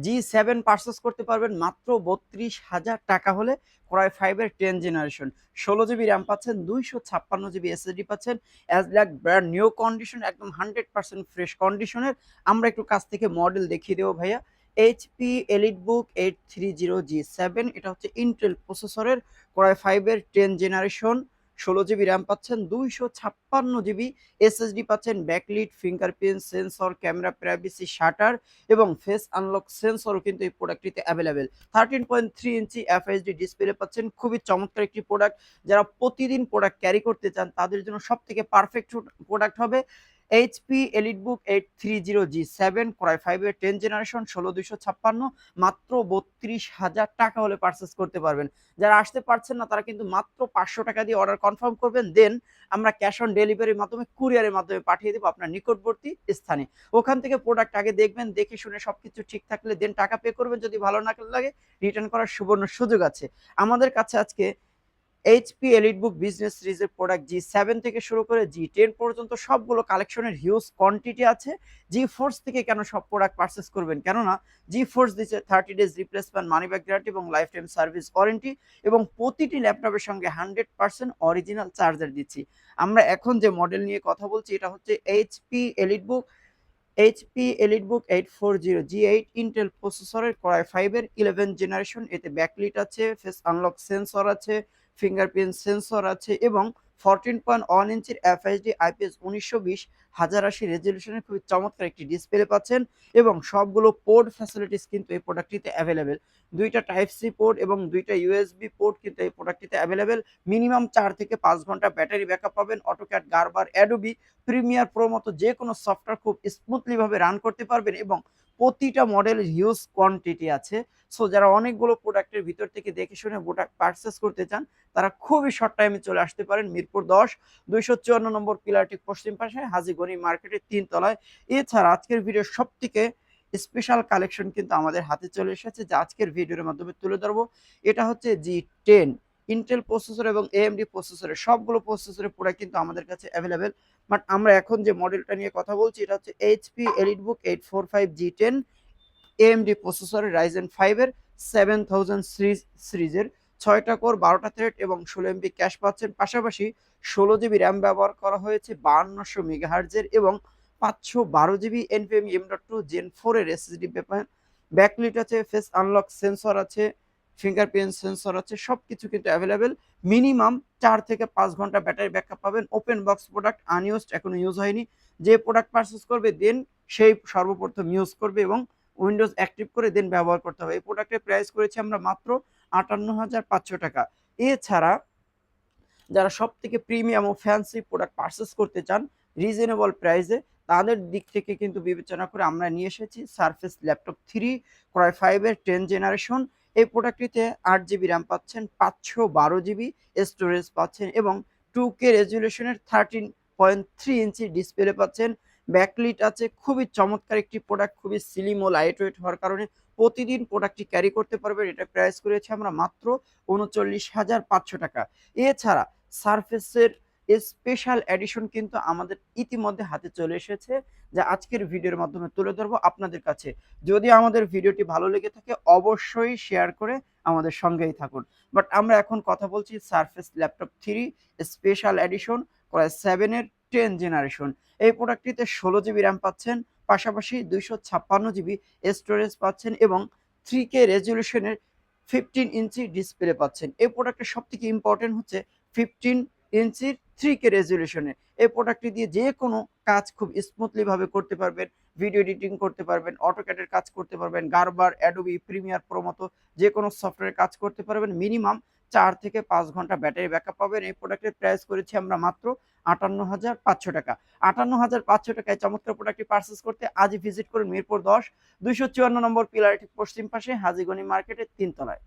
G7 purchase করতে পারবেন মাত্র ৩২,০০০ টাকা হলে। Core i5 এর 10 জেনারেশন, 16 জিবি র্যাম পাচ্ছেন, 256 জিবি এসএসডি পাচ্ছেন, as like brand new condition, একদম 100% ফ্রেশ কন্ডিশনের। আমরা একটু কাছ থেকে মডেল দেখিয়ে দেবো ভাইয়া। এইচপি এলিটবুক 830G7, এটা হচ্ছে ইন্টেল প্রসেসরের Core i5 এর 10 জেনারেশন, 16 জিবি র্যাম পাচ্ছেন, 256 জিবি এসএসডি পাচ্ছেন, backlit, fingerprint sensor, camera privacy shutter এবং ফেস আনলক সেন্সরও কিন্তু এই প্রোডাক্টটিতে অ্যাভেলেবেল। 13.3 ইঞ্চি এফএইচডি ডিসপ্লে পাচ্ছেন, খুবই চমৎকার একটি প্রোডাক্ট। যারা প্রতিদিন প্রোডাক্ট ক্যারি করতে চান তাদের জন্য সব থেকে পারফেক্ট প্রোডাক্ট হবে HP EliteBook 830G7, Core i5 এর 10 জেনারেশন, 16256, মাত্র ৩২,০০০ টাকা হলে পারচেস করতে পারবেন। যারা আসতে পারছেন না তারা কিন্তু মাত্র 500 টাকা দিয়ে অর্ডার কনফার্ম করবেন, দেন আমরা ক্যাশ অন ডেলিভারির মাধ্যমে কুরিয়ারের মাধ্যমে পাঠিয়ে দেবো আপনার নিকটবর্তী স্থানে। ওখান থেকে প্রোডাক্ট আগে দেখবেন, দেখে শুনে সবকিছু ঠিক থাকলে দেন টাকা পে করবেন। যদি ভালো না লাগে রিটার্ন করার সুবর্ণ সুযোগ আছে। আমাদের কাছে আজকে এইচপি এলিটবুক বিজনেস সিরিজের প্রোডাক্ট G7 থেকে শুরু করে G10 পর্যন্ত সবগুলো কালেকশনের হিউজ কোয়ান্টিটি আছে। G4 থেকে কেন সব প্রোডাক্ট পারচেস করবেন, কেননা G4 দিচ্ছে 30 days replacement money back guarantee এবং লাইফ টাইম সার্ভিস ওয়ারেন্টি, এবং প্রতিটি ল্যাপটপের সঙ্গে 100% অরিজিনাল চার্জার দিচ্ছি। আমরা এখন যে মডেল নিয়ে কথা বলছি এটা হচ্ছে এইচপি এলিটবুক 840G8, ইন্টেল প্রসেসরের Core i5 এর 11 জেনারেশন। এতে ব্যাকলিট আছে, ফেস আনলক সেন্সর আছে, ফিঙ্গারপ্রিন্ট সেন্সর আছে এবং 14.1 ইঞ্চির এফএইচডি আইপিএস 1920 1080 রেজলিউশনের খুবই চমৎকার একটি ডিসপ্লে পাচ্ছেন, এবং সবগুলো পোর্ট ফ্যাসিলিটিস কিন্তু এই প্রোডাক্টটিতে অ্যাভেলেবেল। দুইটা টাইপ সি পোর্ট এবং দুইটা ইউএসবি পোর্ট কিন্তু এই প্রোডাক্টটিতে অ্যাভেলেবেল। মিনিমাম 4 থেকে 5 ঘন্টা ব্যাটারি ব্যাকআপ পাবেন। অটোক্যাড, গারবার, অ্যাডোবি প্রিমিয়ার প্রো মতো যে কোনো সফটওয়্যার খুব স্মুথলি ভাবে রান করতে পারবেন, এবং প্রতিটা মডেলের হিউজ কোয়ান্টিটি আছে। সো যারা অনেকগুলো প্রোডাক্টের ভিতর থেকে দেখে শুনে প্রোডাক্ট পারচেস করতে চান তারা খুবই শর্ট টাইমে চলে আসতে পারেন মিরপুর 10 254 নম্বর পিলারটি পশ্চিম পাশে, হাজী গনি মার্কেটের 3 তলায়। এছাড়া আজকের ভিডিওর সব থেকে স্পেশাল কালেকশন কিন্তু আমাদের হাতে চলে এসেছে, যা আজকের ভিডিওর মাধ্যমে তুলে ধরবো। এটা হচ্ছে G10 ইন্টেল প্রসেসর এবং এএমডি প্রসেসরের সবগুলো প্রসেসরের প্রোডাক্ট কিন্তু আমাদের কাছে অ্যাভেলেবেল। বাট আমরা এখন যে মডেলটা নিয়ে কথা বলছি এটা হচ্ছে এইচপি এলিটবুক 845G10, এএমডি প্রসেসরের Ryzen 5 এর 7000 সিরিজের, 6টা কোর, 12টা থ্রেড এবং 16 MB ক্যাশ পাচ্ছেন। পাশাপাশি 16 জিবি র্যাম ব্যবহার করা হয়েছে, 5200 মেগাহার্জের এবং 512 জিবি এনভিএমই M.2 Gen 4 এর এসএসডি পেপার। ব্যাকলিট আছে, ফেস আনলক সেন্সর আছে, ফিঙ্গারপ্রিন্ট সেন্সর আছে, সবকিছু কিন্তু অ্যাভেলেবেল। মিনিমাম 4 থেকে 5 ঘন্টা ব্যাটারি ব্যাকআপ পাবেন। ওপেন বক্স প্রোডাক্ট, আনইউজড, এখনো ইউজ হয়নি। যে প্রোডাক্ট পারচেস করবে দেন সেই সর্বপ্রথম ইউজ করবে এবং উইন্ডোজ অ্যাক্টিভ করে দেন ব্যবহার করতে হবে। এই প্রোডাক্টের প্রাইস করেছি আমরা মাত্র ৫৮,৫০০ টাকা। এছাড়া যারা সব থেকে প্রিমিয়াম ও ফ্যান্সি প্রোডাক্ট পারচেস করতে চান রিজনেবল প্রাইসে, তাদের দিক থেকে কিন্তু বিবেচনা করে আমরা নিয়ে এসেছি সারফেস ল্যাপটপ 3 Core i5 এর 10 জেনারেশন। এই প্রোডাক্টটিতে 8 জিবি র্যাম পাচ্ছেন, 512 জিবি স্টোরেজ পাচ্ছেন এবং 2K রেজুলেশনের 13.3 ইঞ্চি ডিসপ্লে পাচ্ছেন। ব্যাকলিট আছে, খুবই চমৎকার একটি প্রোডাক্ট, খুবই স্লিম ও লাইট ওয়েট হওয়ার কারণে প্রতিদিন প্রোডাক্টটি ক্যারি করতে পারবেন। এটা প্রাইস করেছি আমরা মাত্র ৩৯,৫০০ টাকা। এছাড়া সারফেসের স্পেশাল এডিশন কিন্তু আমাদের ইতিমধ্যে হাতে চলে এসেছে, যা আজকের ভিডিওর মাধ্যমে তুলে ধরবো আপনাদের কাছে। যদি আমাদের ভিডিওটি ভালো লেগে থাকে অবশ্যই শেয়ার করে আমাদের সঙ্গেই থাকুন। বাট আমরা এখন কথা বলছি surface laptop 3 special edition Core i7 এর 10 জেনারেশন। এই প্রোডাক্টটিতে 16 জিবি র্যাম পাচ্ছেন, পাশাপাশি 256 জিবি স্টোরেজ পাচ্ছেন এবং 3K রেজলিউশনের 15 ইঞ্চি ডিসপ্লে পাচ্ছেন। এই প্রোডাক্টের সব থেকে ইম্পর্টেন্ট হচ্ছে 15 ইঞ্চির 3K রেজলিউশনের। এই প্রোডাক্টটি দিয়ে যে কোনো কাজ খুব স্মুথলি ভাবে করতে পারবেন। ভিডিও এডিটিং করতে পারবেন, অটোক্যাডের কাজ করতে পারবেন, গারবার, অ্যাডোবি, প্রিমিয়ার প্রো মতো যে কোনো সফটওয়্যারে কাজ করতে পারবেন। মিনিমাম 4 থেকে 5 ঘন্টা ব্যাটারি ব্যাকআপ পাবেন। এই প্রোডাক্টের প্রাইস করেছি আমরা মাত্র ৫৮,৫০০ টাকা। ৫৮,৫০০ টাকায় চমৎকার প্রোডাক্টটি পারচেস করতে আজই ভিজিট করুন মিরপুর 10 ২৫৪ নম্বর পিলারটি পশ্চিম পাশে, হাজী গনি মার্কেটের 3 তলায়।